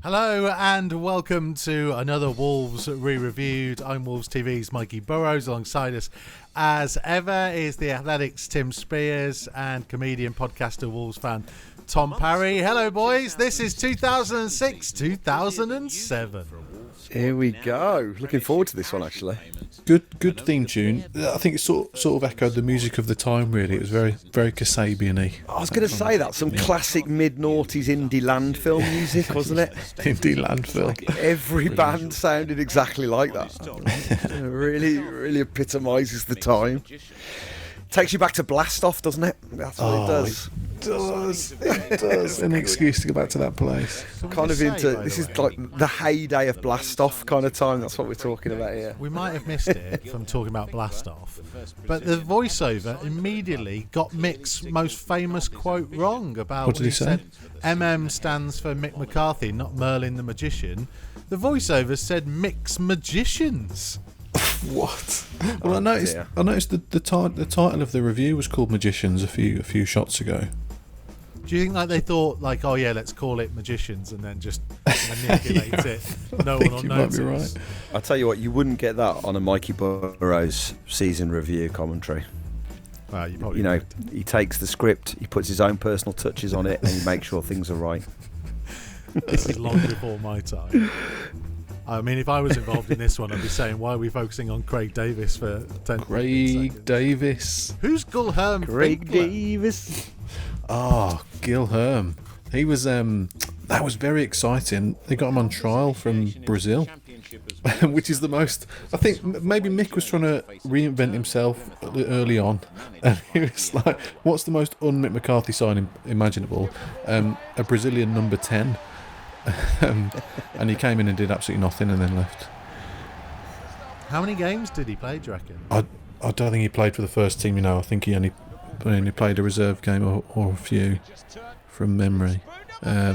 Hello and welcome to another Wolves Re-Reviewed. I'm Wolves TV's Mikey Burrows. Alongside us, as ever, is the Athletics' Tim Spiers and comedian, podcaster, Wolves fan Tom Parry. Hello, boys. This is 2006-2007. Here we go. Looking forward to this one, actually. Good theme tune. I think it sort of echoed the music of the time, really. It was very Kasabian-y. I was going to say that. Some classic mid-noughties indie landfill music, wasn't it? Indie landfill. Like every band sounded exactly like that. Really epitomises the time. Takes you back to Blast Off, doesn't it? That's what it does. It does. An excuse to go back to that place. This is like the heyday of Blast Off kind of time. That's what we're talking about here. We might have missed it from talking about Blast Off, but the voiceover immediately got Mick's most famous quote wrong about what did he say? Said MM stands for Mick McCarthy, not Merlin the Magician. The voiceover said Mick's Magicians. What? Well, I noticed the title of the review was called Magicians a few shots ago. Do you think like they thought like, oh yeah, let's call it Magicians and then just manipulate it? No one will notice. Might be right. I'll tell you what, you wouldn't get that on a Mikey Burrows season review commentary. Well, He takes the script, he puts his own personal touches on it, and he makes sure things are right. This is long before my time. I mean, if I was involved in this one, I'd be saying, why are we focusing on Craig Davis for 10 Craig Davis. Who's Gulherm Craig Finkler? Davis. Oh, Gilherm. He was, that was very exciting. They got him on trial from Brazil, which is the most, I think maybe Mick was trying to reinvent himself early on. And he was like, what's the most un-Mick McCarthy signing imaginable? A Brazilian number 10. And he came in and did absolutely nothing and then left. How many games did he play, do you reckon? I don't think he played for the first team, I think he only played a reserve game or a few from memory. I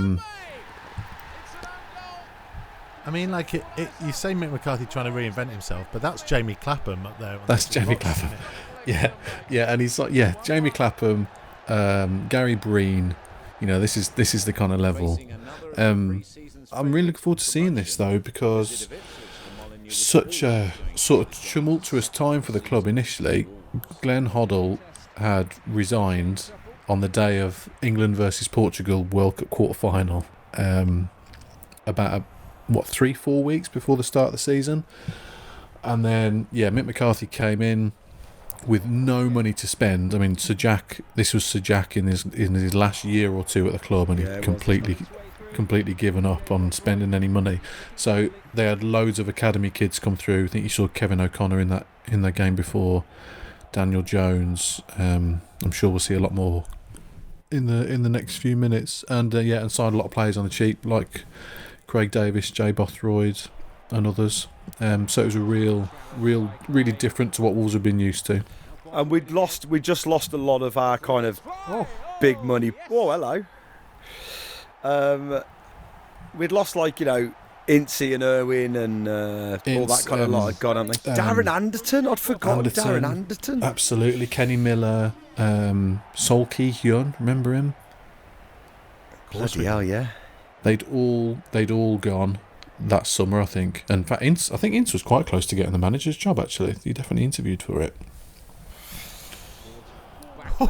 mean, like, you say Mick McCarthy trying to reinvent himself, but that's Jamie Clapham up there. That's Jamie Clapham. Yeah, and he's like, Jamie Clapham, Gary Breen. This is the kind of level. I'm really looking forward to seeing this though, because such a sort of tumultuous time for the club initially. Glenn Hoddle had resigned on the day of England versus Portugal World Cup quarter final, about 3-4 weeks before the start of the season, and then Mick McCarthy came in with no money to spend. I mean, this was Sir Jack in his last year or two at the club, and he'd completely given up on spending any money. So they had loads of academy kids come through. I think you saw Kevin O'Connor in that game before, Daniel Jones. I'm sure we'll see a lot more in the next few minutes. And and signed a lot of players on the cheap, like Craig Davis, Jay Bothroyd, and others. So it was really different to what Wolves have been used to. And we just lost a lot of our kind of big money. Oh, hello. We'd lost Incy and Irwin and all that kind of lot. God, haven't they? Darren Anderton, I'd forgotten Darren Anderton. Absolutely, Kenny Miller, Solky Hyun, remember him? Bloody hell, yeah. They'd all gone that summer, I think. And in fact, I think Ince was quite close to getting the manager's job. Actually, he definitely interviewed for it.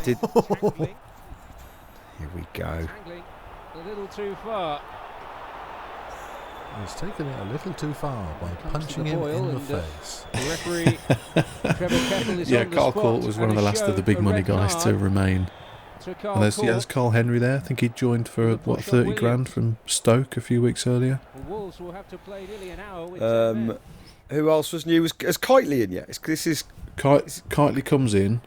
Here we go. A little too far. He's taken it a little too far by punching him in the face. The referee, Trevor Kettle, is on the Carl spot, Court was one of the last of the big money guys to remain. And there's Carl Henry there. I think he joined for 30 grand from Stoke a few weeks earlier. Wolves will have to play nearly an hour with who else was new? Has Kitely in yet? Kitely comes in.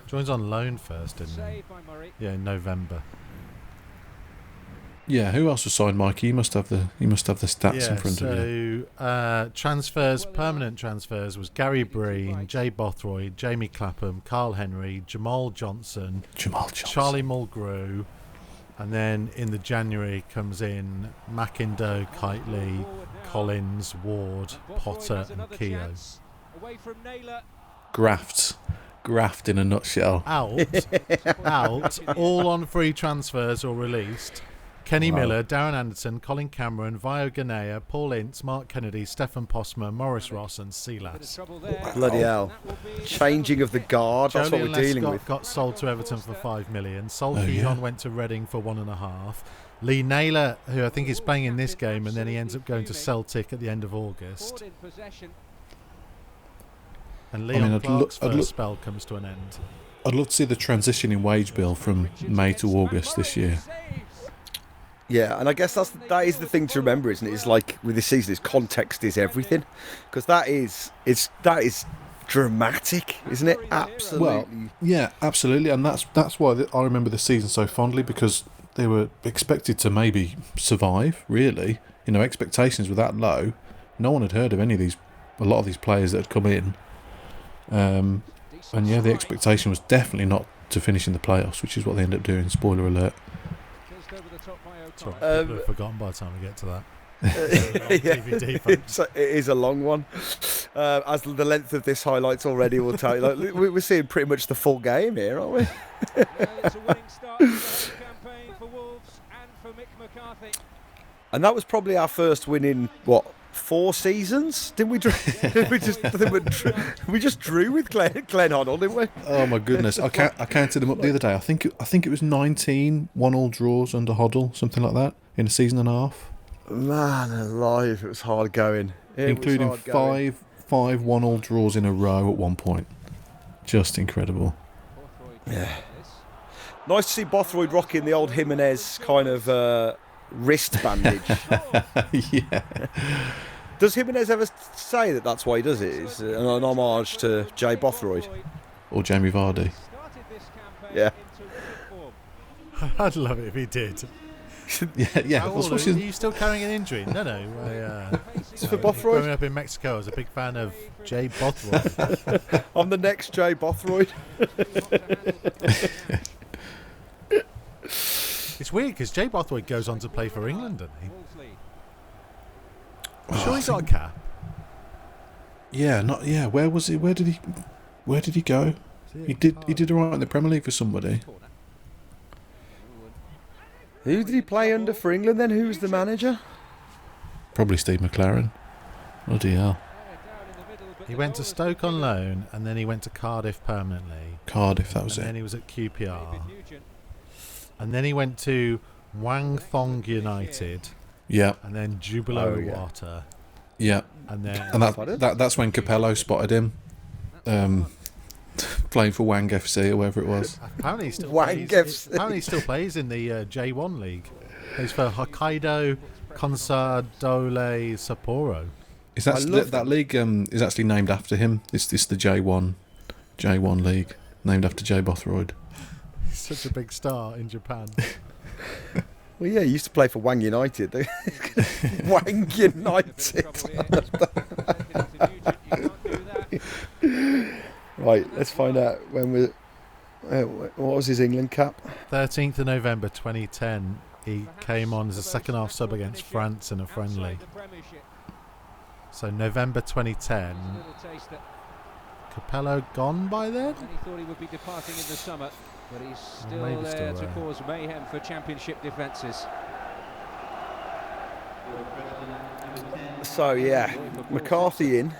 Joins on loan first, didn't he? Yeah, in November. Yeah, who else was signed, Mikey? You must have the stats in front of you. Transfers, permanent transfers, was Gary Breen, Jay Bothroyd, Jamie Clapham, Carl Henry, Jamal Johnson, Charlie Mulgrew, and then in the January comes in Mackinder, Kitely, Collins, Ward, Potter, and Keogh. Graft in a nutshell. Out, all on free transfers or released. Kenny Miller, Darren Anderson, Colin Cameron, Vio Ganea, Paul Ince, Mark Kennedy, Stefan Postma, Maurice Ross and Silas. Bloody hell. Changing of the guard, that's what we're dealing with. Got sold to Everton for $5 million. Sol Keehan went to Reading for $1.5. Lee Naylor, who I think is playing in this game, and then he ends up going to Celtic at the end of August. And Leon Clark's first spell comes to an end. I'd love to see the transition in wage bill from May to August this year. Yeah, and I guess that is the thing to remember, isn't it? It's like with this season, context is everything, because that is dramatic, isn't it? Absolutely. Well, yeah, absolutely, and that's why I remember the season so fondly, because they were expected to maybe survive. Really, expectations were that low. No one had heard of a lot of these players that had come in, and yeah, the expectation was definitely not to finish in the playoffs, which is what they ended up doing. Spoiler alert. People have forgotten by the time we get to that. It is a long one. As the length of this highlights already will tell you, like, we're seeing pretty much the full game here, aren't we? It's a winning start to the campaign for Wolves and for Mick McCarthy. And that was probably our first win in 4 seasons? Didn't we? We just drew with Glenn Hoddle, didn't we? Oh my goodness! I counted them up the other day. I think it was 19 1-1 draws under Hoddle, something like that, in a season and a half. Man alive, it was hard going. Including 5 1-1 draws in a row at one point. Just incredible. Yeah. Nice to see Bothroyd rocking the old Jimenez kind of wrist bandage. Yeah. Does Jimenez ever say that that's why he does it? It's an homage to Jay Bothroyd or Jamie Vardy. Yeah. I'd love it if he did. yeah. Are you still carrying an injury? No. It's for Bothroyd. Growing up in Mexico, I was a big fan of Jay Bothroyd. I'm the next Jay Bothroyd. It's weird because Jay Bothroyd goes on to play for England, doesn't he? I'm sure he's got a cap. Yeah, Where was he? Where did he go? He did alright in the Premier League for somebody. Who did he play under for England then? Who was the manager? Probably Steve McLaren. Bloody hell. He went to Stoke on loan, and then he went to Cardiff permanently. That was it. And then he was at QPR. And then he went to Wang Thong United. Yeah. And then Jubilee Water. Yeah. And then that's when Capello spotted him. Playing for Wang FC or whatever it was. Apparently he still plays in the J1 league. Plays for Hokkaido Consadole Sapporo. That league is actually named after him. It's the J1 league, named after Jay Bothroyd. He's such a big star in Japan. Well, yeah, he used to play for Wang United. Wang United. Right, let's find out what was his England cap? 13th of November 2010. He came on as a second half sub against France in a friendly. So November 2010. Capello gone by then? He thought he would be departing in the summer, but he's still there to cause mayhem for championship defences. So yeah, McCarthy in.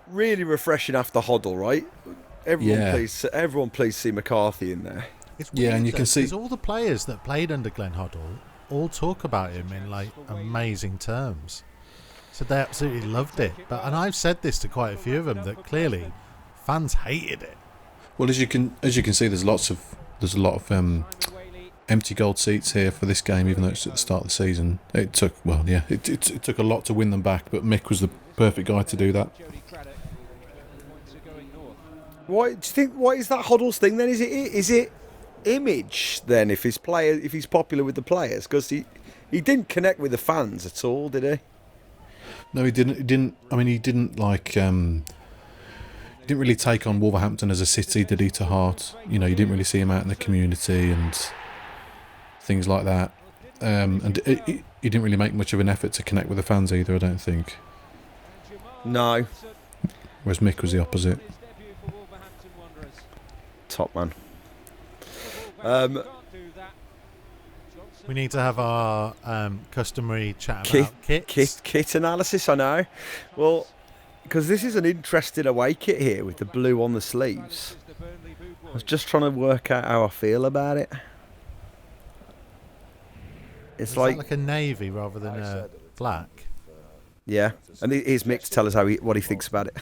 Really refreshing after Hoddle, right? Everyone please see McCarthy in there. It's weird, and you can see all the players that played under Glenn Hoddle all talk about him in like amazing terms. So they absolutely loved it. And I've said this to quite a few of them that clearly fans hated it. Well, as you can see, there's a lot of empty gold seats here for this game, even though it's at the start of the season. It took it took a lot to win them back, but Mick was the perfect guy to do that. Why do you think? What is that Hoddle's thing then? Is it image then? If he's popular with the players, because he didn't connect with the fans at all, did he? No, he didn't. I mean, he didn't really take on Wolverhampton as a city, did he? To heart, you didn't really see him out in the community and things like that. And he didn't really make much of an effort to connect with the fans either, I don't think. No. Whereas Mick was the opposite. Top man. We need to have our customary chat about kits. Kit analysis, I know. Well, because this is an interesting away kit here with the blue on the sleeves. I was just trying to work out how I feel about it. It's like a navy rather than a black. Yeah, and here's Mick to tell us what he thinks about it.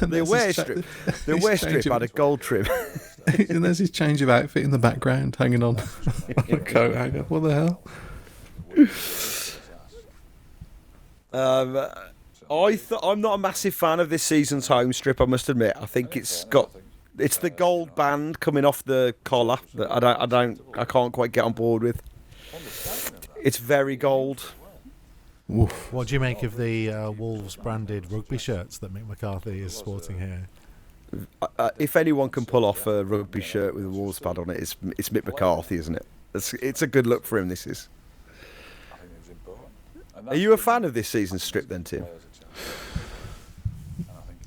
The away strip had a gold trim. And there's his change of outfit in the background, hanging on a coat hanger. What the hell? I'm not a massive fan of this season's home strip, I must admit. I think it's the gold band coming off the collar that I can't quite get on board with. It's very gold. Oof. What do you make of the Wolves branded rugby shirts that Mick McCarthy is sporting here? If anyone can pull off a rugby shirt with a Wolves pad on it, it's Mick McCarthy, isn't it? It's a good look for him, this is. Are you a fan of this season's strip then, Tim?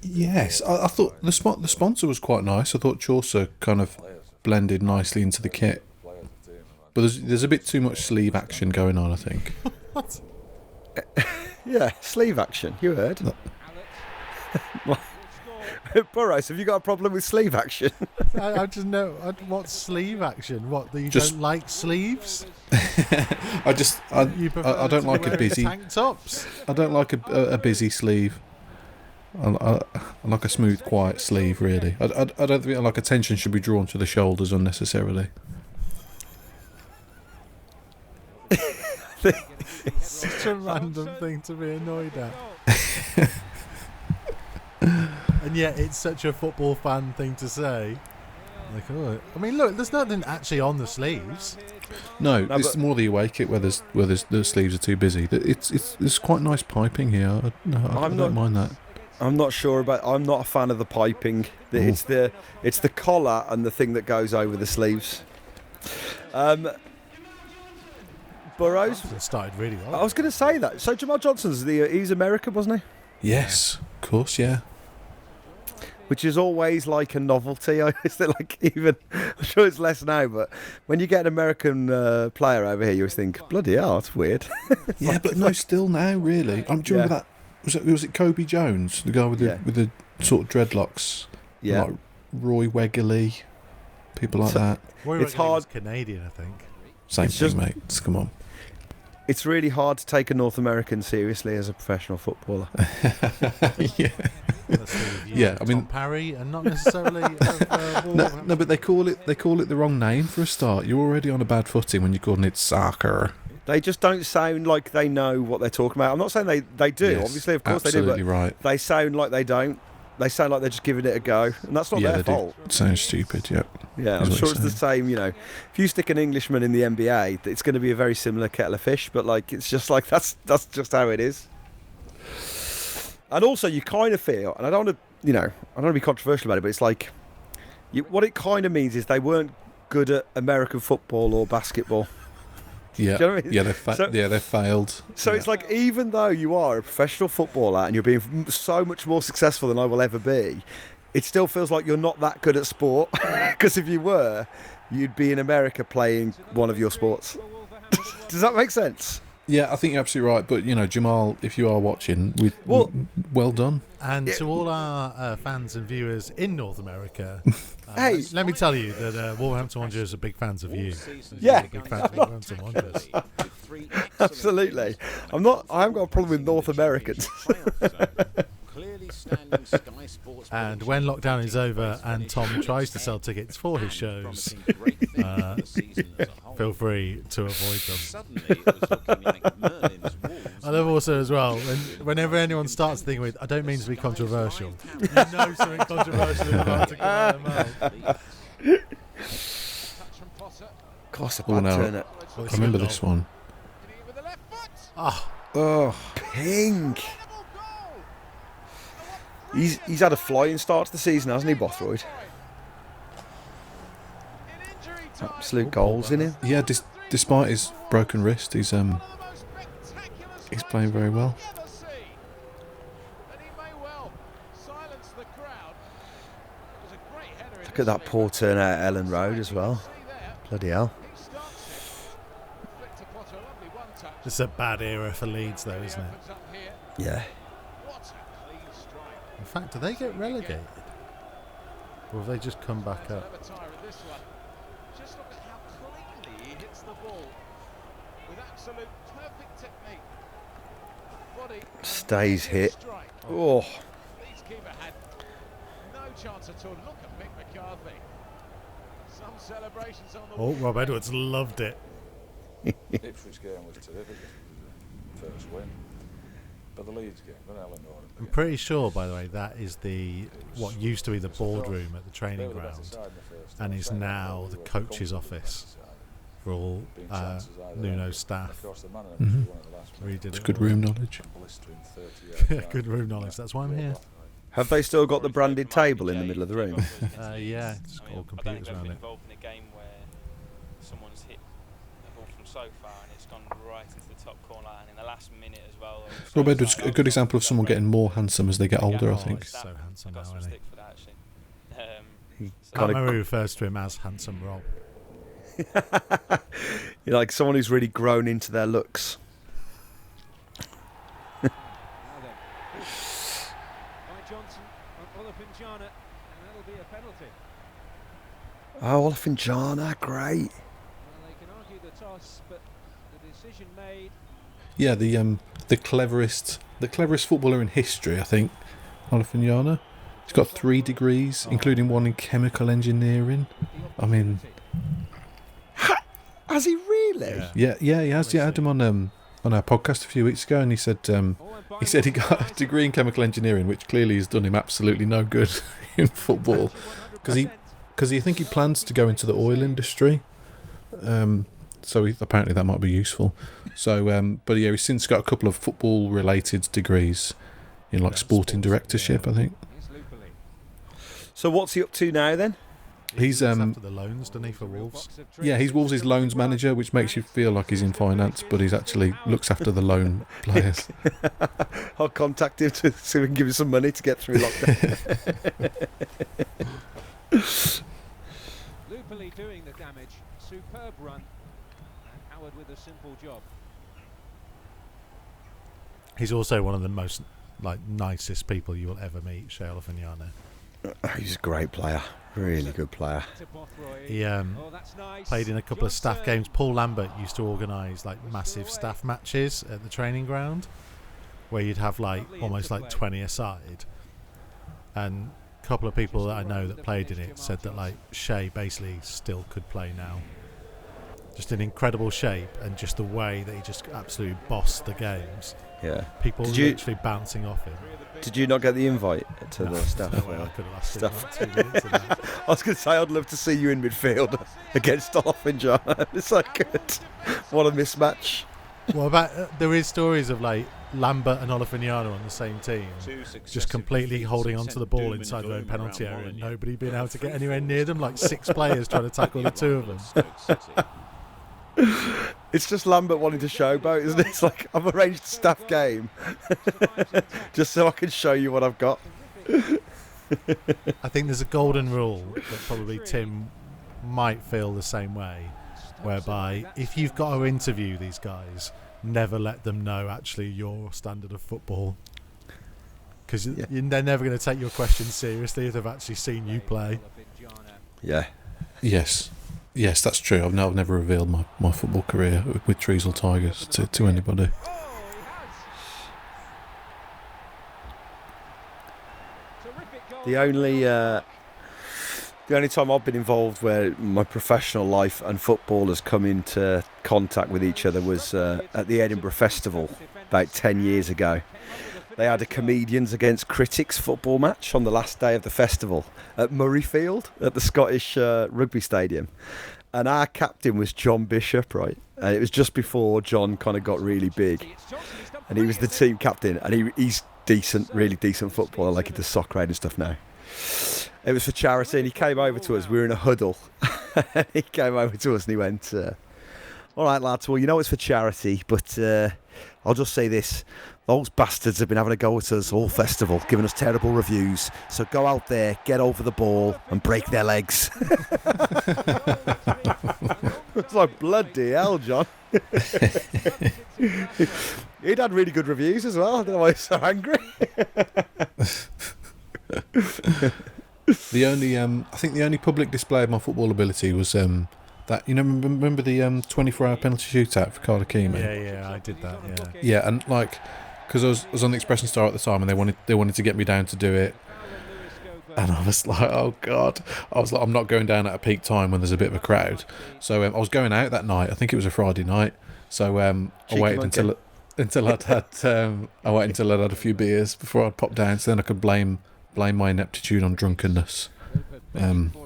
Yes, I thought the sponsor was quite nice. I thought Chaucer kind of blended nicely into the kit. But there's a bit too much sleeve action going on, I think. What? Yeah, sleeve action. You heard. Burrows, have you got a problem with sleeve action? I just know. What sleeve action? What, that you don't like sleeves? I don't like a busy tank tops. I don't like a busy sleeve. I like a smooth, quiet sleeve, really. I don't think like attention should be drawn to the shoulders unnecessarily. It's such a random thing to be annoyed at. And yet it's such a football fan thing to say. Like, oh, I mean, look, there's nothing actually on the sleeves. No, it's more the away kit where the sleeves are too busy. It's quite nice piping here. I don't mind that. I'm not sure about. I'm not a fan of the piping. It's the collar and the thing that goes over the sleeves. Burrows started really well. I was going to say that. So Jamal Johnson's he's American, wasn't he? Yes, of course, yeah. Which is always like a novelty. I'm sure it's less now, but when you get an American player over here, you always think, bloody hell, that's weird. Yeah, but no, still now, really. Do you remember that? Was it Kobe Jones, the guy with the sort of dreadlocks? Yeah. Like Roy Wegerle, people like that. It's hard. Canadian, I think. Same thing, mate. Come on. It's really hard to take a North American seriously as a professional footballer. Yeah. Yeah, I mean, Tom Parry, and not necessarily. No, but they call it the wrong name for a start. You're already on a bad footing when you're calling it soccer. They just don't sound like they know what they're talking about. I'm not saying they do. Yes, obviously, of course they do. But right. They sound like they don't. They sound like they're just giving it a go, and that's not their fault. It sounds stupid. Yeah. Yeah, I'm sure it's the same. You know, if you stick an Englishman in the NBA, it's going to be a very similar kettle of fish. But like, it's just like that's just how it is. And also, you kind of feel, and I don't want to be controversial about it, but it's like, what it kind of means is they weren't good at American football or basketball. Yeah, do you know what I mean? They failed. So it's like, even though you are a professional footballer and you're being so much more successful than I will ever be, it still feels like you're not that good at sport. Because if you were, you'd be in America playing one of your sports. Does that make sense? Yeah, I think you're absolutely right. But, Jamal, if you are watching, well done. And to all our fans and viewers in North America, hey, let me tell you that Wolverhampton Wanderers are big fans of you. Yeah. Big fans of Wolverhampton Wanderers. Absolutely. I haven't got a problem with North Americans. And when lockdown is over and Tom tries to sell tickets for his shows, feel free to avoid them. I love also as well, whenever anyone starts thinking with, I don't mean to be controversial, you know something controversial is about to come out of their mouth. Gosh, a bad turn it. I remember this one. Oh, pink. He's had a flying start to the season, hasn't he, Bothroyd? Absolute goals in him. Yeah, despite his broken wrist, he's playing very well. Look at that poor turn out at Ellen Road as well. Bloody hell. It's a bad era for Leeds, though, isn't it? Yeah. In fact, do they get relegated? Or have they just come back up? Just look at how cleanly he hits the ball with absolute perfect technique. Body Stays hit. Oh. Leeds keeper had no chance at all. Look at Mick McCarthy. Some celebrations on the Oh, Rob Edwards loved it. Ipswich game was terrific. First win. But the Leeds game, but Alan Norton. I'm pretty sure, by the way, that is what used to be the boardroom at the training ground, and is now the coach's office for all Nuno's staff. It's good room knowledge. Good room knowledge. That's why I'm here. Have they still got the branded table in the middle of the room? Yeah, it's got all computers around it. Involved in a game where someone's hit the ball from so far and it's gone right into the top corner, and in the last minute as well. Rob Edwards, a good example of someone getting more handsome as they get older, I think. He's so handsome now, got some isn't stick for that, actually. I can't remember who refers to him as Handsome Rob. You're like someone who's really grown into their looks. Oh, Olafinjana, great. Yeah, the cleverest footballer in history, I think, Olafinjana. He's got 3 degrees, including one in chemical engineering. I mean, has he really? Yeah, he has. Yeah, I had him on our podcast a few weeks ago, and he said he got a degree in chemical engineering, which clearly has done him absolutely no good in football, because I think he plans to go into the oil industry. So apparently that might be useful. So, but yeah, he's since got a couple of football-related degrees in like sporting directorship, I think. So what's he up to now then? He's after the loans, doesn't he, for Wolves? Yeah, he's Wolves' loans manager, which makes you feel like he's in finance, but he's actually looks after the loan players. I'll contact him to see if we can give him some money to get through lockdown. Lupoli doing the damage. Superb run. And Howard with a simple job. He's also one of the most nicest people you will ever meet, Shea Olafinjana. He's a great player. Really good player. He played in a couple of staff games. Paul Lambert used to organise massive staff matches at the training ground, where you'd have almost 20 aside. And a couple of people that I know that played in it said that Shea basically still could play now. Just in incredible shape, and just the way that he just absolutely bossed the games. Yeah. People literally bouncing off him. Did you not get the invite to the staff? No way, I could have lasted 2 minutes of that. I was going to say, I'd love to see you in midfield against Olafinjana. It's good. What a mismatch. Well, there is stories of Lambert and Olafinjana on the same team, just completely holding onto the ball inside their own penalty area, and nobody being able to get anywhere near them. 6 players trying to tackle the 2 of them. It's just Lambert wanting to showboat, isn't it? It's I've arranged a staff game just so I can show you what I've got. I think there's a golden rule that probably Tim might feel the same way, whereby if you've got to interview these guys, never let them know actually your standard of football, because they're never going to take your questions seriously if they've actually seen you play. Yeah. Yes, that's true. I've never revealed my football career with Treacle Tigers to anybody. The only time I've been involved where my professional life and football has come into contact with each other was at the Edinburgh Festival about 10 years ago. They had a Comedians Against Critics football match on the last day of the festival at Murrayfield at the Scottish Rugby Stadium. And our captain was John Bishop, right? And it was just before John kind of got really big. And he was the team captain. And he's decent, really decent footballer, he does soccer aid and stuff now. It was for charity, and he came over to us. We were in a huddle. And he came over to us and he went, all right, lads, well, it's for charity, but I'll just say this. those bastards have been having a go at us all festival, giving us terrible reviews. So go out there, get over the ball, and break their legs. It's like, bloody hell, John. He'd had really good reviews as well. I don't know why he's so angry. The only, I think the only public display of my football ability was that, you know, remember the 24-hour penalty shootout for Cardiff Keamy? Yeah, I did that. Yeah. Yeah, and like, because I was on the Expression Star at the time, and they wanted to get me down to do it, and I was like, oh god, I was like, I'm not going down at a peak time when there's a bit of a crowd. So I was going out that night. I think it was a Friday night. So I waited until I'd had a few beers before I'd pop down, so then I could blame my ineptitude on drunkenness,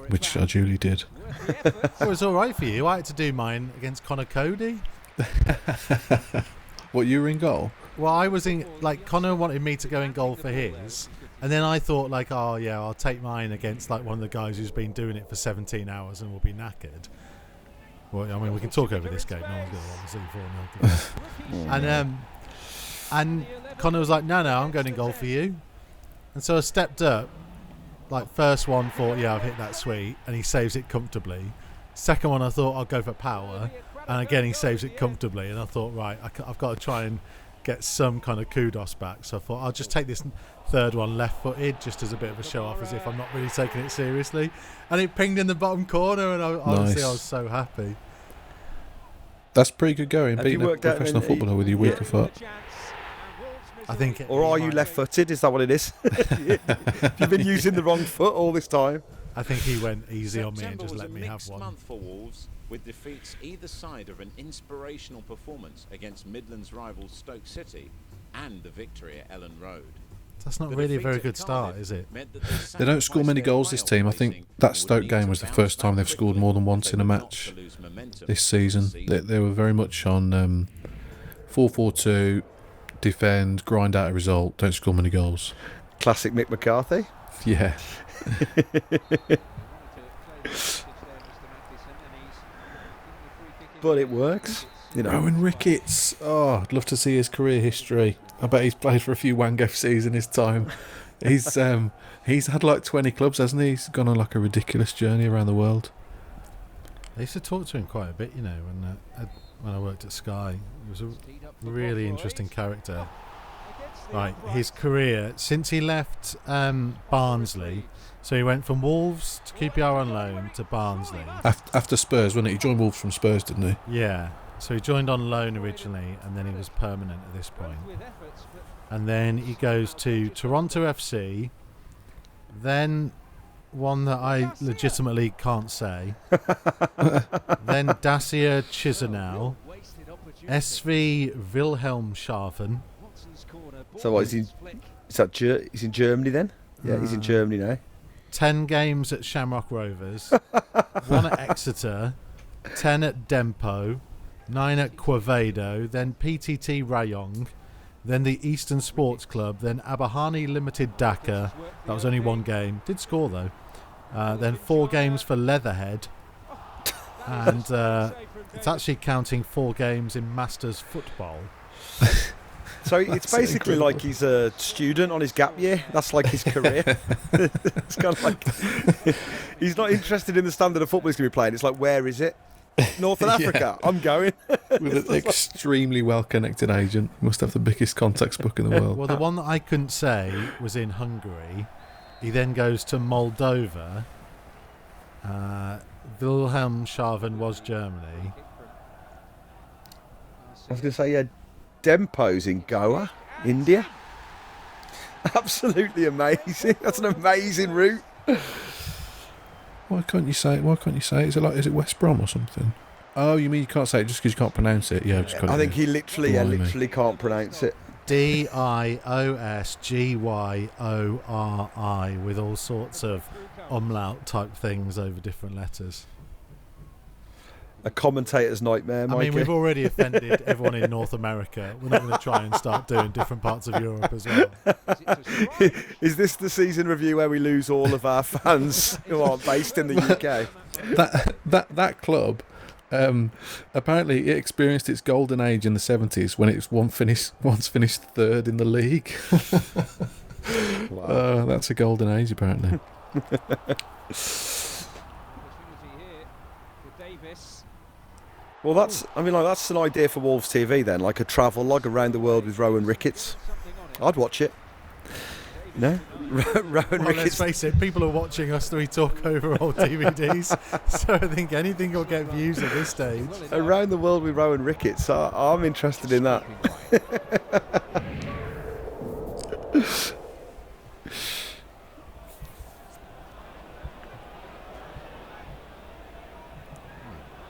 which I duly did. It was all right for you. I had to do mine against Connor Cody. What, you were in goal? Well, I was in, like, Connor wanted me to go in goal for his, and then I thought, like, oh yeah, I'll take mine against like one of the guys who's been doing it for 17 hours and will be knackered. Well, I mean, we can talk over this game. No one's going to want to see 4-0. And Connor was like, no, I'm going in goal for you. And so I stepped up. Like, first one, thought, yeah, I've hit that sweet, and he saves it comfortably. Second one, I thought, I'll go for power, and again, he saves it comfortably. And I thought, right, I've got to try and get some kind of kudos back. So I thought, I'll just take this third one left-footed, just as a bit of a show-off, as if I'm not really taking it seriously. And it pinged in the bottom corner, and honestly, I was so happy. That's pretty good going, beating a professional footballer with your weaker foot. I think. Or are you left-footed? Is that what it is? You've been using the wrong foot all this time. I think he went easy on me and just let me have one. Month for Wolves, with defeats either side of an inspirational performance against Midlands rivals Stoke City and the victory at Ellen Road. That's not really a very good start, is it? They don't score many goals, this team. I think that Stoke game was the first time they've scored more than once in a match this season. They were very much on 4-4-2, defend, grind out a result, don't score many goals. Classic Mick McCarthy. Yeah. But it works, you know. Rowan Ricketts. Oh, I'd love to see his career history. I bet he's played for a few Wang FCs in his time. He's had like 20 clubs, hasn't he? He's gone on like a ridiculous journey around the world. I used to talk to him quite a bit, you know, when I worked at Sky. He was a really interesting character. Right, his career, since he left Barnsley, so he went from Wolves to QPR on loan to Barnsley. After Spurs, wasn't he? He joined Wolves from Spurs, didn't he? Yeah, so he joined on loan originally, and then he was permanent at this point. And then he goes to Toronto FC, then one that I legitimately can't say, then Dacia Chisinau, SV Wilhelmshaven. So what, he's in Germany then? Yeah, he's in Germany now. 10 games at Shamrock Rovers, 1 at Exeter, 10 at Dempo, 9 at Quevedo, then PTT Rayong, then the Eastern Sports Club, then Abahani Limited Dhaka. That was only 1 game. Did score though. Then 4 games for Leatherhead, and it's actually counting 4 games in Masters football. So it's basically incredible. Like he's a student on his gap year. That's like his career. It's kind of like he's not interested in the standard of football he's going to be playing. It's like, where is it? Northern Africa. I'm going. With an extremely well-connected agent. Must have the biggest contacts book in the world. Well, the one that I couldn't say was in Hungary. He then goes to Moldova. Wilhelmshaven was Germany. I was going to say, yeah, Dempo's in Goa, India. Absolutely amazing. That's an amazing route. Why can't you say it? Is it West Brom or something? Oh, you mean you can't say it just because you can't pronounce it? Yeah, I think he literally can't pronounce it. Diosgyori with all sorts of umlaut type things over different letters. A commentator's nightmare, Mikey. I mean, we've already offended everyone in North America. We're not going to try and start doing different parts of Europe as well. Is this the season review where we lose all of our fans who aren't based in the UK? That club Apparently, it experienced its golden age in the 70s when it once finished third in the league. Wow. That's a golden age, apparently. Well, that's an idea for Wolves TV then, like a travel log around the world with Rowan Ricketts. I'd watch it. No, Rowan Well, let's Ricketts. face it, people are watching us three talk over old DVDs, so I think anything will get views at this stage. Around the world with Rowan Ricketts. I'm interested in that.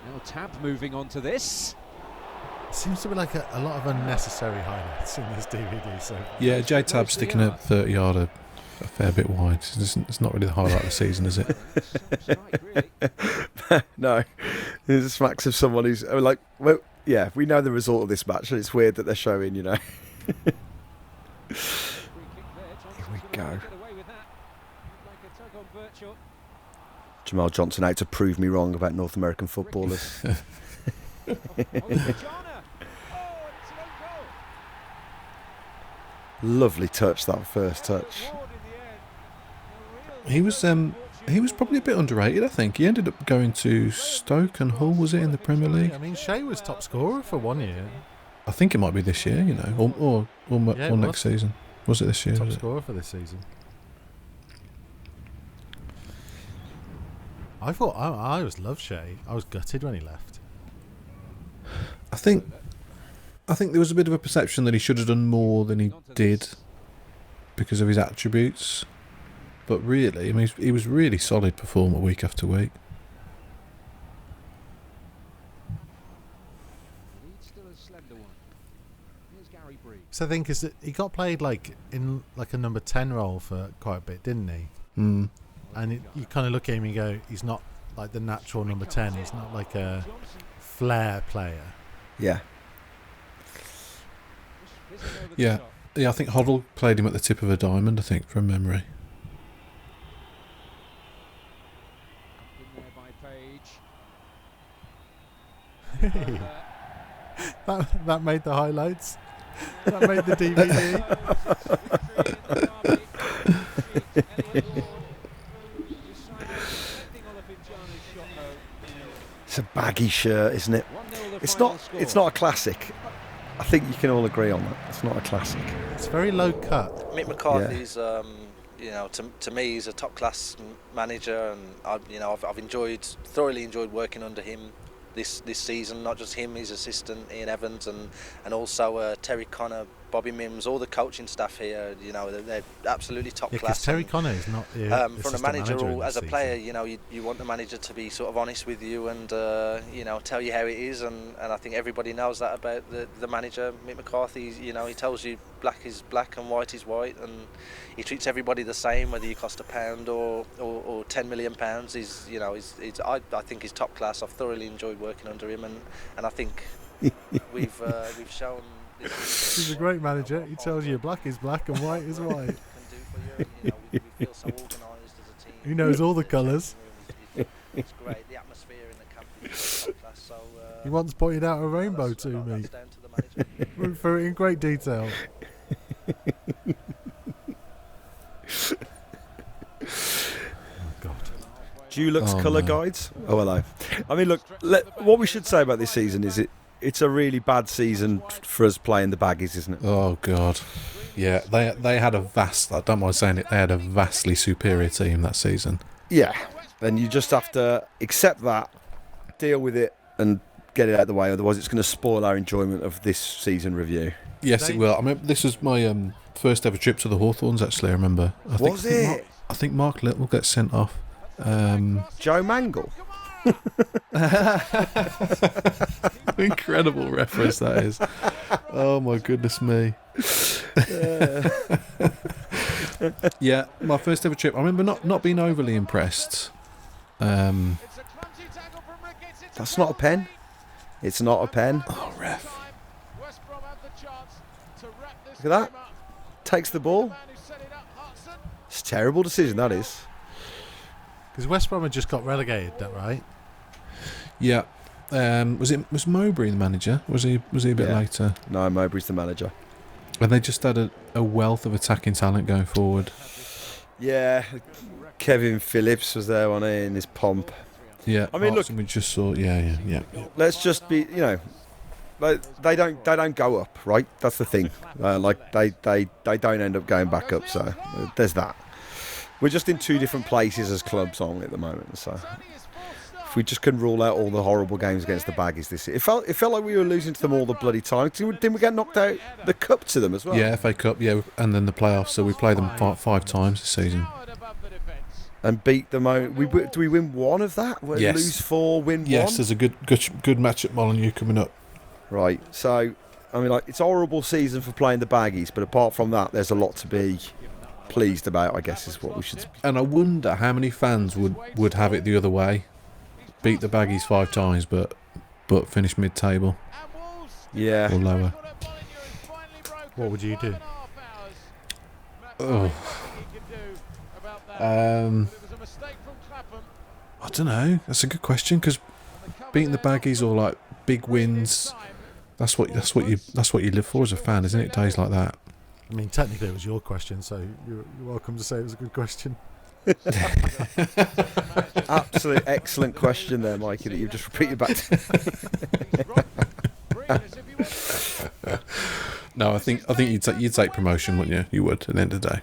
Now Tab moving on to this. Seems to be like a lot of unnecessary highlights in this DVD. So Yeah, J-Tab sticking a 30-yarder a fair bit wide. It's not really the highlight of the season, is it? No, there's a smacks of someone who's like, well, yeah, we know the result of this match, and it's weird that they're showing, Here we go. Jamal Johnson out to prove me wrong about North American footballers. Lovely touch, that first touch. He was probably a bit underrated, I think. He ended up going to Stoke and Hull, was it, in the Premier League? I mean, Shea was top scorer for 1 year. I think it might be this year, or next season. Was it this year? Top scorer for this season. I thought I always loved Shea. I was gutted when he left. I think there was a bit of a perception that he should have done more than he did because of his attributes. But really, I mean, he was really solid performer week after week. So I think is that he got played in a number 10 role for quite a bit, didn't he? Mm. And you kind of look at him and go, he's not like the natural number 10. He's not like a flair player. Yeah. Yeah, I think Hoddle played him at the tip of a diamond, I think, from memory. that made the highlights. That made the DVD. It's a baggy shirt, isn't it? It's not a classic. I think you can all agree on that. It's not a classic. It's very low cut. Mick McCarthy's, to me, he's a top class manager, and I've thoroughly enjoyed working under him this season. Not just him, his assistant Ian Evans, and also Terry Connor, Bobby Mims, all the coaching staff here. They're absolutely top class. Terry Connor is not from the manager or as a player. You want the manager to be sort of honest with you and tell you how it is, and I think everybody knows that about the manager, Mick McCarthy. He tells you black is black and white is white, and he treats everybody the same, whether you cost £1 or £10 million. I think he's top class. I've thoroughly enjoyed working under him, and I think we've shown. He's a great manager. He tells you black is black and white is white. He knows all the colours. It's great. The atmosphere in the camp is top class. So he once pointed out a rainbow to me. Went through it in great detail. Dulux colour guides. Oh, hello. I mean, look, what we should say about this season is it's a really bad season for us playing the baggies, isn't it? Oh, God. Yeah, they had I don't mind saying it, they had a vastly superior team that season. Yeah, and you just have to accept that, deal with it, and get it out of the way, otherwise it's going to spoil our enjoyment of this season review. Yes, it will. I mean, this was my first ever trip to the Hawthorns, actually, I remember. I think Mark Little gets sent off. Joe Mangle. Incredible reference that is. Oh my goodness me. Yeah, my first ever trip. I remember not being overly impressed. That's not a pen. It's not a pen. Oh, ref. Look at that. Takes the ball. It's a terrible decision, that is. Because West Brom had just got relegated, that right? Yeah. Was Mowbray the manager? Was he a bit later? No, Mowbray's the manager. And they just had a wealth of attacking talent going forward. Yeah, Kevin Phillips was there, wasn't he, in his pomp. Yeah, I mean, look, we just saw. Yeah. Let's just be, they don't go up, right? That's the thing. They don't end up going back up. So there's that. We're just in two different places as clubs, aren't we, at the moment? So if we just can rule out all the horrible games against the Baggies this year, it felt like we were losing to them all the bloody time. Didn't we get knocked out the cup to them as well? Yeah, FA Cup. Yeah, and then the playoffs. So we played them five times this season. And beat them out. Do we win one of that? Yes. Lose 4, win 1? Yes, there's a good match at Molineux coming up. Right. So, I mean, it's a horrible season for playing the Baggies, but apart from that, there's a lot to be pleased about, I guess, is what we should. And I wonder how many fans would have it the other way. Beat the Baggies 5 times, but finish mid-table. Yeah. Or lower. What would you do? Oh. I don't know. That's a good question, because beating the Baggies or like big wins, that's what you live for as a fan, isn't it? Days like that. I mean, technically it was your question, so you're welcome to say it was a good question. Absolute excellent question there, Mikey, that you've just repeated back to. No, I think you'd take promotion, wouldn't you? You would at the end of the day.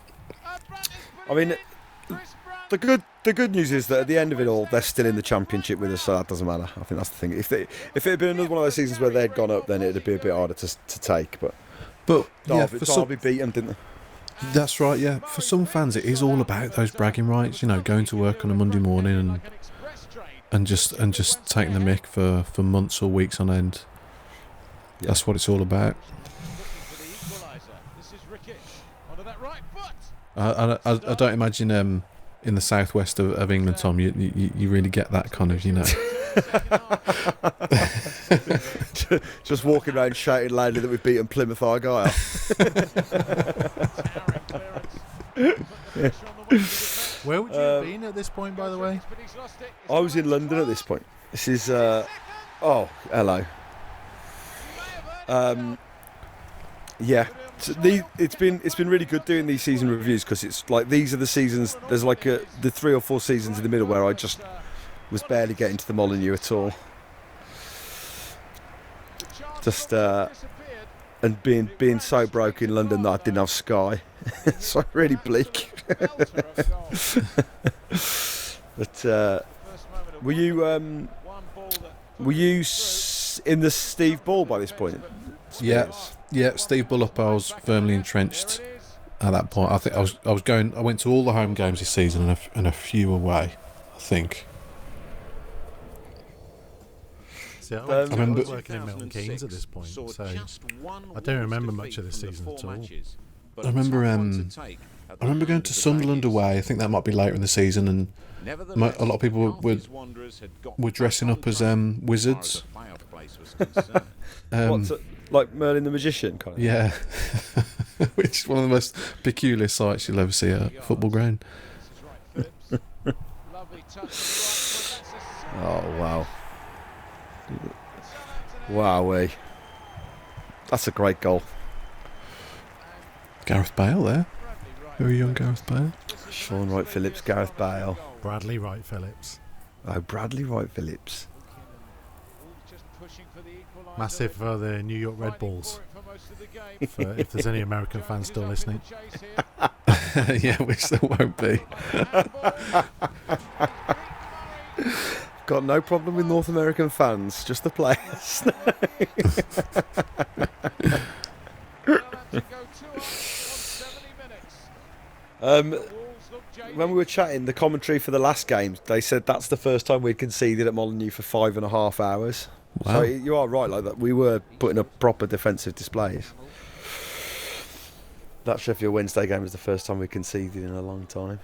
I mean, the good news is that at the end of it all, they're still in the Championship with us, so that doesn't matter. I think that's the thing. If it had been another one of those seasons where they'd gone up, then it'd be a bit harder to take. But Derby beat them, didn't they? That's right. Yeah, for some fans, it is all about those bragging rights. Going to work on a Monday morning and just taking the mick for months or weeks on end. Yeah. That's what it's all about. I don't imagine in the southwest of England, Tom, you really get that kind of, just walking around shouting loudly that we've beaten Plymouth Argyle. Where would you have been at this point, by the way? I was in London at this point. This is hello. Yeah. So it's been really good doing these season reviews, because it's like these are the seasons. There's like the 3 or 4 seasons in the middle where I just was barely getting to the Molineux at all. Just and being so broke in London that I didn't have Sky, so really bleak. But were you in the Steve Ball by this point? Spiers? Yeah. Steve Bullup, I was firmly entrenched at that point. I think I went to all the home games this season and a few away, I think. See, I remember working in Milton Keynes at this point, so I don't remember much of this season at all. I remember going to Sunderland away. I think that might be later in the season, and a lot of people were dressing up as wizards. Like Merlin the Magician, kind of. Yeah, which is one of the most peculiar sights you'll ever see at a football ground. Oh wow! Wowee! That's a great goal. Gareth Bale there. Very young Gareth Bale. Sean Wright Phillips, Gareth Bale. Bradley Wright Phillips. Oh, Bradley Wright Phillips. Massive for the New York Red Bulls. If there's any American fans still listening. Yeah, which there won't be. Got no problem with North American fans, just the players. When we were chatting, the commentary for the last game, they said that's the first time we'd conceded at Molineux for 5.5 hours. Wow. So you are right, like that. We were putting up proper defensive displays. That Sheffield Wednesday game was the first time we conceded in a long time.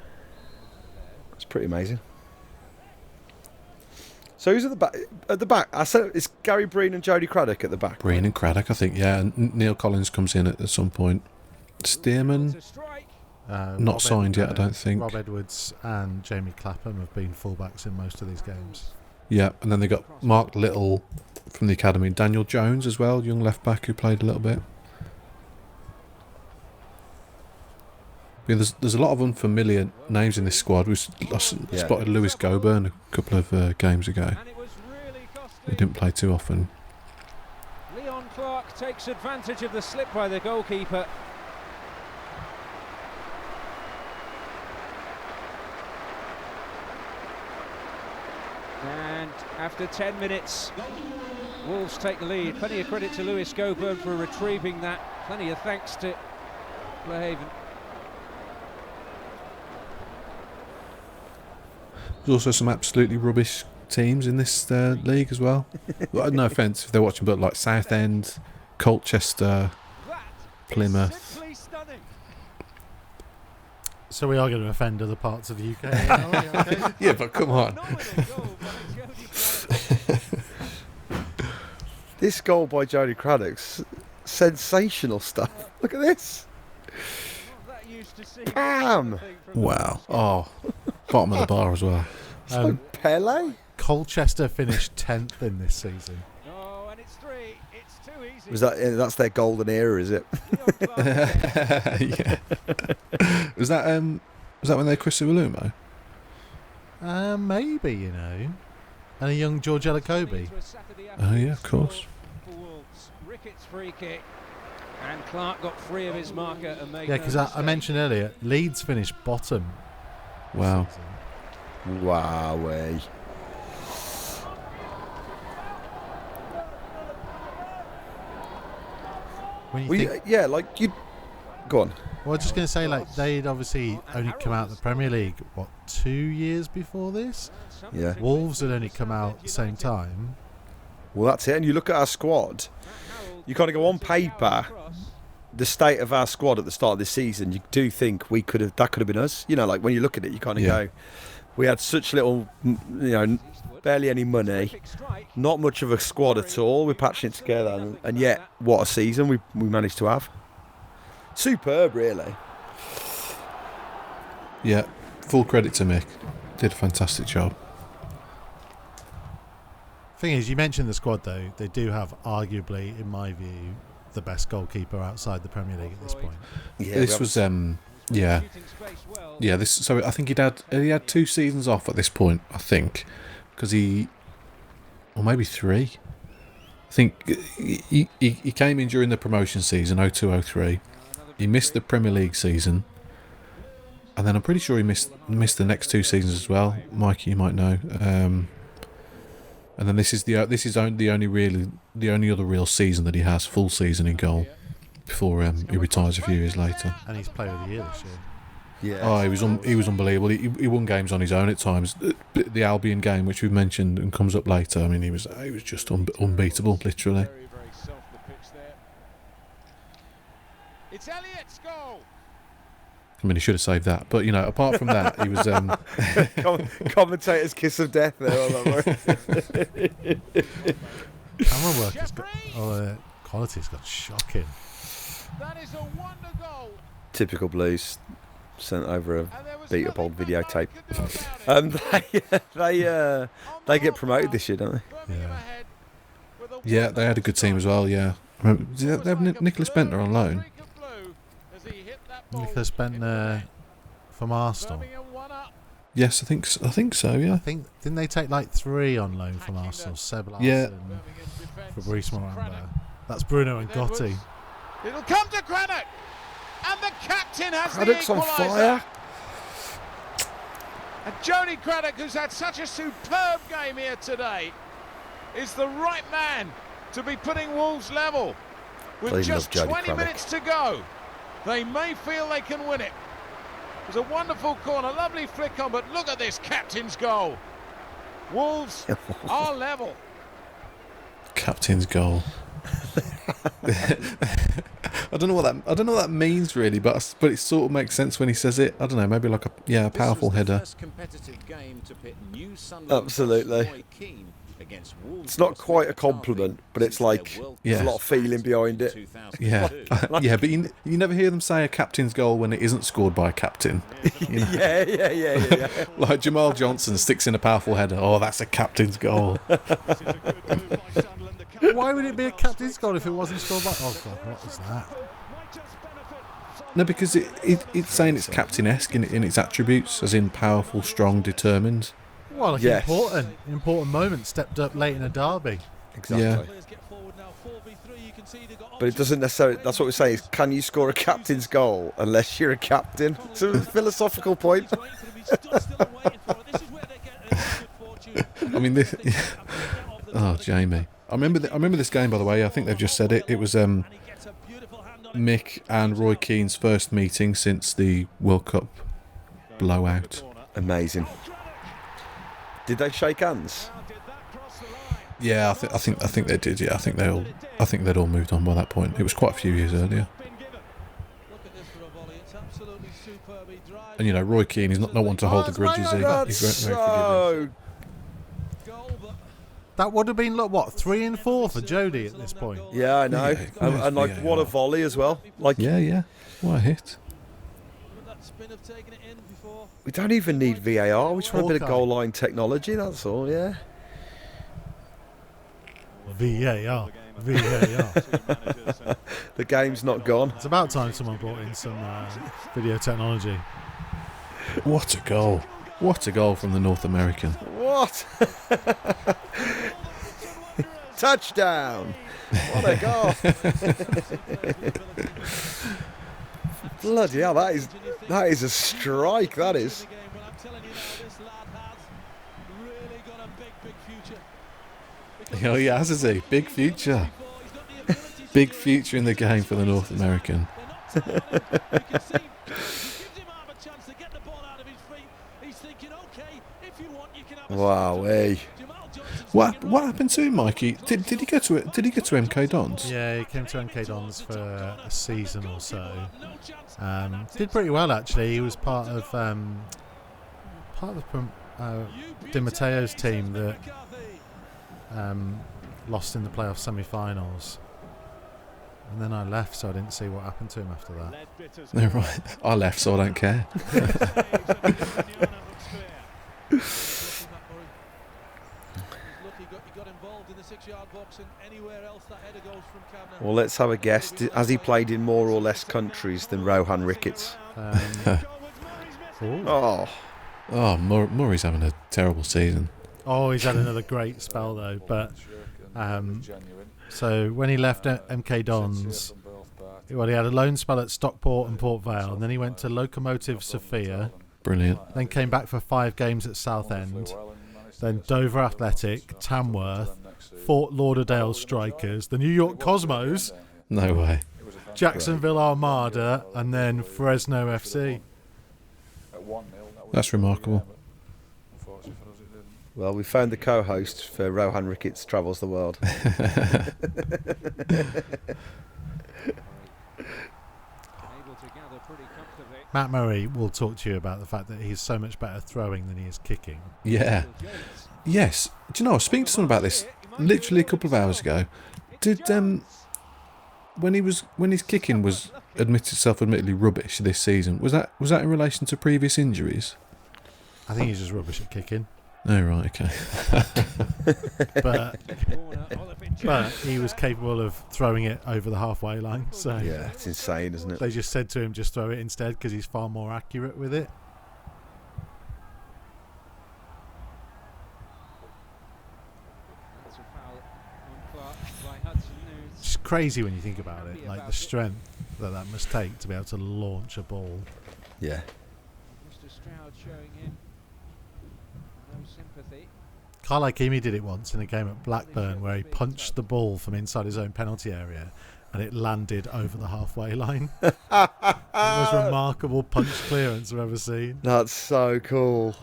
It's pretty amazing. So who's at the back? At the back, I said it's Gary Breen and Jody Craddock at the back. Breen and Craddock, I think. Yeah, and Neil Collins comes in at some point. Stearman, not signed yet, I don't think. Rob Edwards and Jamie Clapham have been fullbacks in most of these games. Yeah, and then they got Mark Little from the academy, Daniel Jones as well, young left back who played a little bit. Yeah, there's a lot of unfamiliar names in this squad. We spotted Lewis Goburn a couple of games ago. He didn't play too often. Leon Clark takes advantage of the slip by the goalkeeper. And after 10 minutes, Wolves take the lead. Plenty of credit to Lewis Goburn for retrieving that. Plenty of thanks to Blahaven. There's also some absolutely rubbish teams in this league as well. No offence if they're watching, but like Southend, Colchester, Plymouth. So we are going to offend other parts of the UK. Okay? Yeah, but come on. This goal by Jody Craddock's sensational stuff. Look at this. Bam! Wow. Oh, bottom of the bar as well. It's like Pele. Colchester finished 10th in this season. Oh, and it's 3. It's too easy. That's their golden era, is it? Yeah. Was that when they Chris Iwelumo? Maybe, you know. And a young George Elokobi. Oh yeah, of course. Ricketts free kick. And Clark got free of his marker and made. Yeah, because I mentioned earlier, Leeds finished bottom. Wow. Wowee. Yeah, like you. Go on. Well, I was just going to say, like, they'd obviously only come out of the Premier League, 2 years before this? Yeah. Wolves had only come out at the same time. Well, that's it. And you look at our squad, you kind of go on paper, the state of our squad at the start of this season, you do think that could have been us. You know, like when you look at it, you kind of go, we had such little, barely any money, not much of a squad at all. We're patching it together, and yet, what a season we managed to have. Superb, really. Yeah, full credit to Mick. Did a fantastic job. Thing is, you mentioned the squad, though. They do have, arguably, in my view, the best goalkeeper outside the Premier League at this point. Yeah, this was, This. So I think he had 2 seasons off at this point. I think because or maybe 3. I think he came in during the promotion season 02-03. He missed the Premier League season, and then I'm pretty sure he missed the next 2 seasons as well. Mikey, you might know. And then this is the only other real season that he has, full season in goal, before he retires a few years later. And he's Player of the Year this year. Yeah. Oh, he was unbelievable. He won games on his own at times. The Albion game, which we've mentioned and comes up later, I mean, he was just unbeatable, literally. Very, very soft the pitch there. It's Elliott's goal. I mean, he should have saved that. But, apart from that, he was... Commentator's kiss of death there on that one. Camera work has got... quality's got shocking. That is a wonder goal. Typical Blues. Sent over a beat up old videotape. They get promoted this year, don't they? Yeah. Yeah, they had a good team as well, yeah. Remember, did they have Nicholas Bentner on loan? Nicholas Bentner from Arsenal. Yes, I think so, yeah. Didn't they take like 3 on loan from Arsenal? Seb Larson, Yeah. Fabrice Miranda. That's Bruno and Gotti. It'll come to Craddock. And the captain has Craddock's the on equaliser. fire. And Jody Craddock, who's had such a superb game here today, is the right man to be putting Wolves level. With Bloody just love Jody 20 Craddock. minutes to go, they may feel they can win it. It was a wonderful corner, lovely flick on, but look at this captain's goal. Wolves are level. Captain's goal. I don't know what that means really, but it sort of makes sense when he says it. I don't know, maybe like a powerful header. Absolutely. against Wolves. It's not quite a compliment, but it's like there's a lot of feeling behind it. Yeah, yeah, but you never hear them say a captain's goal when it isn't scored by a captain. You know? Yeah. Like Jamal Johnson sticks in a powerful header. Oh, that's a captain's goal. Why would it be a captain's goal if it wasn't scored by... Oh, God, what was that? No, because it's saying it's captain-esque in its attributes, as in powerful, strong, determined. Well, like important moment, stepped up late in a derby. Exactly. Yeah. But it doesn't necessarily... That's what we're saying, is can you score a captain's goal unless you're a captain? It's a philosophical point. I mean, this... Oh, Jamie. I remember this game, by the way. I think they've just said it. It was Mick and Roy Keane's first meeting since the World Cup blowout. Amazing. Did they shake hands? Yeah, I think they did. Yeah, I think they'd all moved on by that point. It was quite a few years earlier. And you know, Roy Keane is not one to hold a grudge, is he? He's very forgiving. That would have been, 3 and 4 for Jody at this point. Yeah, I know. Yeah, and what a volley as well. Yeah. What a hit. We don't even need VAR. We just want a bit of goal line technology, that's all, yeah. VAR. The game's not gone. It's about time someone brought in some video technology. What a goal. What a goal from the North American. What? Touchdown. What a goal. Bloody hell, that is a strike, that is. Oh, he has, is he? Big future. Big future in the game for the North American. Wow, hey. What happened to him, Mikey? Did he go to MK Dons? Yeah, he came to MK Dons for a season or so. Did pretty well actually. He was part of Di Matteo's team that lost in the playoff semi-finals. And then I left, so I didn't see what happened to him after that. No, right. I left, so I don't care. Well, let's have a guess. Has he played in more or less countries than Rohan Ricketts? Murray's having a terrible season. Oh, he's had another great spell though. But so when he left MK Dons, he had a loan spell at Stockport and Port Vale, and then he went to Lokomotiv Sofia. Brilliant. Then came back for 5 games at Southend. Then Dover Athletic, Tamworth, Fort Lauderdale Strikers, the New York Cosmos. No way. Jacksonville Armada, and then Fresno FC. That's remarkable. Well, we found the co-host for Rohan Ricketts Travels the World. Matt Murray will talk to you about the fact that he's so much better throwing than he is kicking. Yeah. Yes. Do you know, I was speaking to someone about this literally a couple of hours ago. Did when his kicking was admittedly rubbish this season, was that in relation to previous injuries? I think he's just rubbish at kicking. Oh, right, okay. but he was capable of throwing it over the halfway line. So yeah, it's insane, isn't it? They just said to him, just throw it instead because he's far more accurate with it. It's crazy when you think about it, like the strength that must take to be able to launch a ball. Yeah. Mr. Stroud showing him no sympathy. Carl Ikeme did it once in a game at Blackburn where he punched the ball from inside his own penalty area and it landed over the halfway line. The most remarkable punch clearance I've ever seen. That's so cool.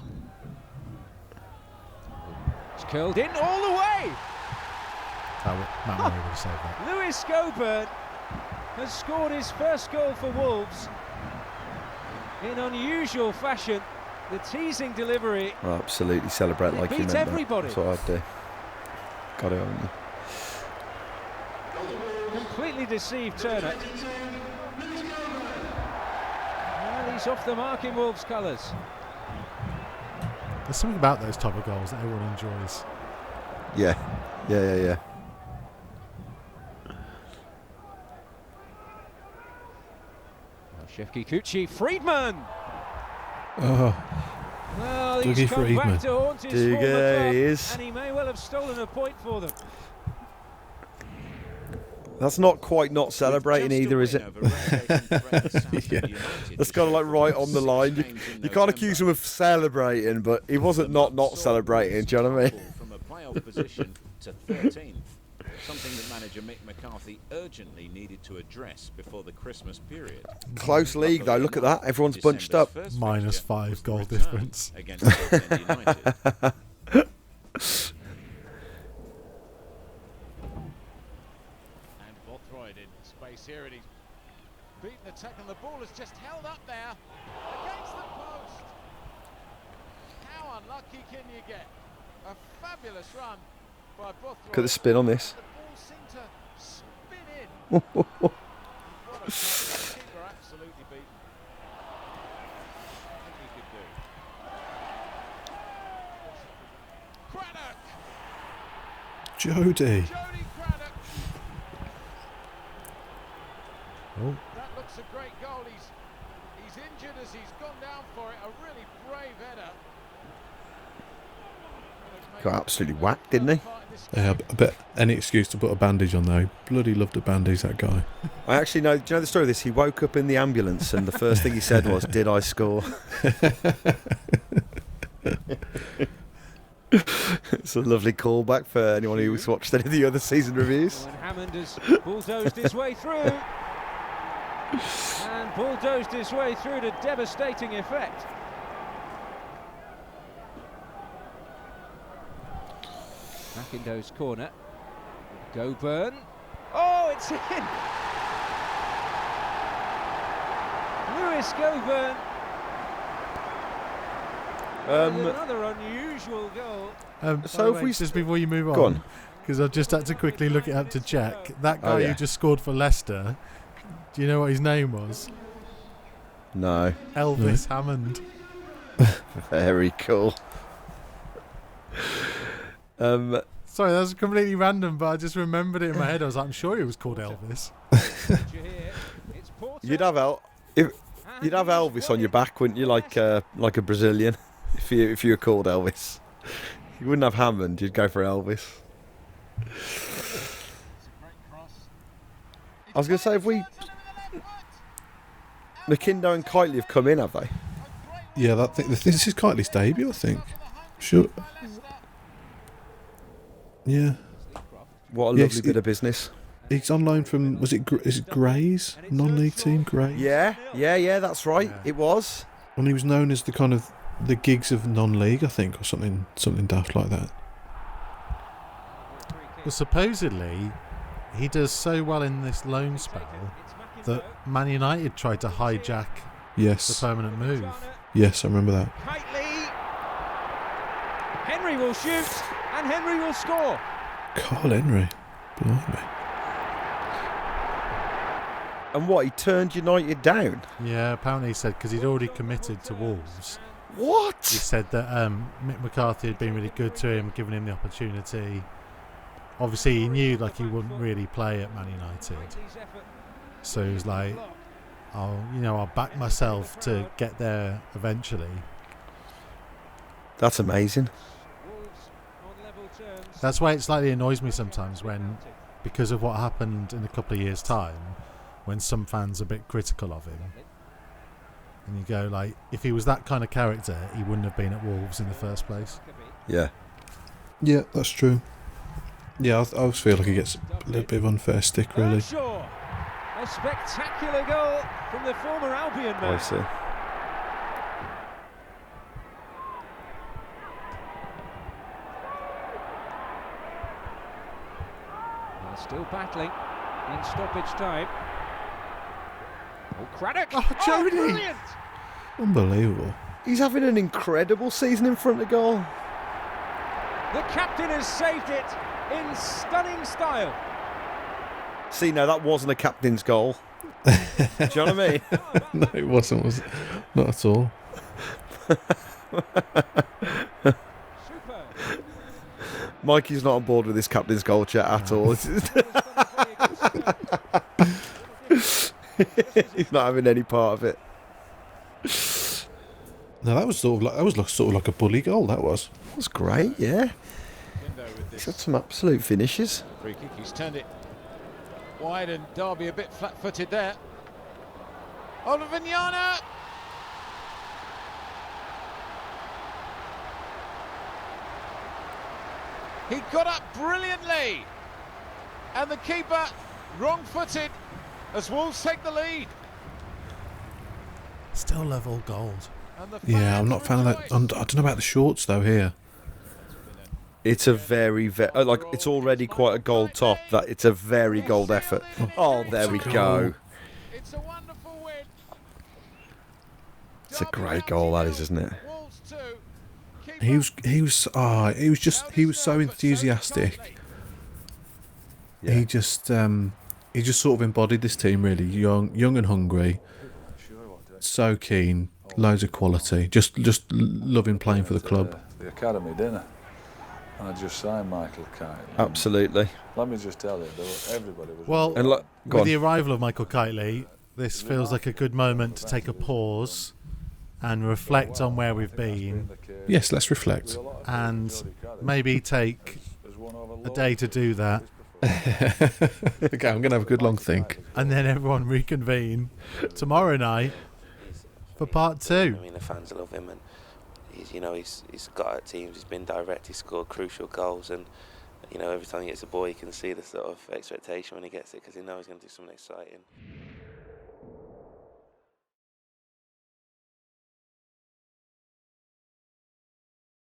It's curled in all the way. Matt Murray would have saved that. Lewis Coburn has scored his first goal for Wolves in unusual fashion. The teasing delivery. Absolutely celebrate like you meant everybody. that. That's what I'd do. Got it, haven't you? Completely deceived Turner. Well, he's off the mark in Wolves' colours. There's something about those type of goals that everyone enjoys. Yeah. Shefki Kuchi, Friedman! Oh, Well, Dougie he's come Friedman. back to haunt his Dougie former club, is. and he may well have stolen a point for them. That's not quite not celebrating either, is it? Yeah. That's kind of like right on the line. You can't accuse him of celebrating, but he wasn't not celebrating. Do you know what I mean? From a playoff position to 13th, something that manager Mick McCarthy urgently needed to address before the Christmas period. Close league though. Look at that. Everyone's bunched up. -5 goal difference. Against United. And Bothroyd in space here, and he's beaten the tackle, and the ball is just held up there against the post. How unlucky can you get? A fabulous run by Bothroyd. Look at the spin on this. The ball seemed to spin in. What a goal. The keeper absolutely beaten. I think he could do. Craddock! Jody. Jody Craddock! Oh, That looks a great goal. He's injured as he's gone down for it. A really brave header. Got absolutely whacked, didn't he? Yeah, I bet any excuse to put a bandage on though. Bloody loved a bandage, that guy. I actually know. Do you know the story of this? He woke up in the ambulance, and the first thing he said was, "Did I score?" It's a lovely callback for anyone who's watched any of the other season reviews. And Hammond has bulldozed his way through. And bulldozed his way through to devastating effect. McIndoe's corner. Goburn. Oh, it's in! Lewis Goburn. With another unusual goal. So if we just before you move Go on, on. because I've just had to quickly look it up to check. That guy yeah. who just scored for Leicester, do you know what his name was? No. Elvis Hammond. Very cool. Sorry, that was completely random, but I just remembered it in my head. I was like, I'm sure he was called Elvis. You'd have Elvis on your back, wouldn't you? Like a Brazilian, if you were called Elvis. You wouldn't have Hammond. You'd go for Elvis. I was going to say, if we McIndoe and Kitely have come in, have they? Yeah, this is Kitely's debut, I think. Sure. Yeah. What a lovely bit of business. He's on loan from, is it Gray's non-league team, Gray? Yeah, that's right. Yeah. It was. And he was known as the kind of the gigs of non-league, I think, or something daft like that. Well, supposedly, he does so well in this loan spell that Man United tried to hijack the permanent move. Yes, I remember that. Henry will shoot, and Henry will score. Carl Henry. Blimey. And what, he turned United down? Yeah, apparently he said because he'd already committed to Wolves. What? He said that Mick McCarthy had been really good to him, given him the opportunity. Obviously, he knew like he wouldn't really play at Man United, so he was like, I'll back myself to get there eventually. That's amazing. That's why it slightly annoys me sometimes when, because of what happened in a couple of years' time, when some fans are a bit critical of him. And you go, like, if he was that kind of character, he wouldn't have been at Wolves in the first place. Yeah. Yeah, that's true. Yeah, I always feel like he gets a little bit of unfair stick, really. A spectacular goal from the former Albion man. I see. Still battling in stoppage time. Oh, Craddock! Oh, Jody! Brilliant! Unbelievable. He's having an incredible season in front of goal. The captain has saved it. in stunning style. See, no, that wasn't a captain's goal. Do you know what I mean? No, it wasn't, was it? Not at all. Mikey's not on board with this captain's goal chat at all. He's not having any part of it. No, that was sort of like a bully goal. That was. That was great, yeah. He's got some absolute finishes. Free kick, he's turned it wide and Derby a bit flat-footed there. Olivignana! He got up brilliantly, and the keeper wrong-footed as Wolves take the lead. Still level gold. Yeah, I'm not a fan of that. I don't know about the shorts though. Here, it's a very like it's already quite a gold top. That it's a very gold effort. Oh, there we go. It's a wonderful win. It's a great goal, that is, isn't it? he was so enthusiastic. Yeah. He just sort of embodied this team really. Young and hungry. So keen, loads of quality. Just loving playing for the club. The academy dinner, and I just signed Michael Kite. Absolutely. Let me just tell you, everybody was. Well, and with the arrival of Michael Kitely, this feels like a good moment to take a pause and reflect on where we've been. Yes, let's reflect. And maybe take a day to do that. Okay, I'm going to have a good long think. And then everyone reconvene tomorrow night for part 2. I mean, the fans love him, and he's got at teams. He's been direct. He's scored crucial goals, and every time he gets a ball, you can see the sort of expectation when he gets it because he knows he's going to do something exciting.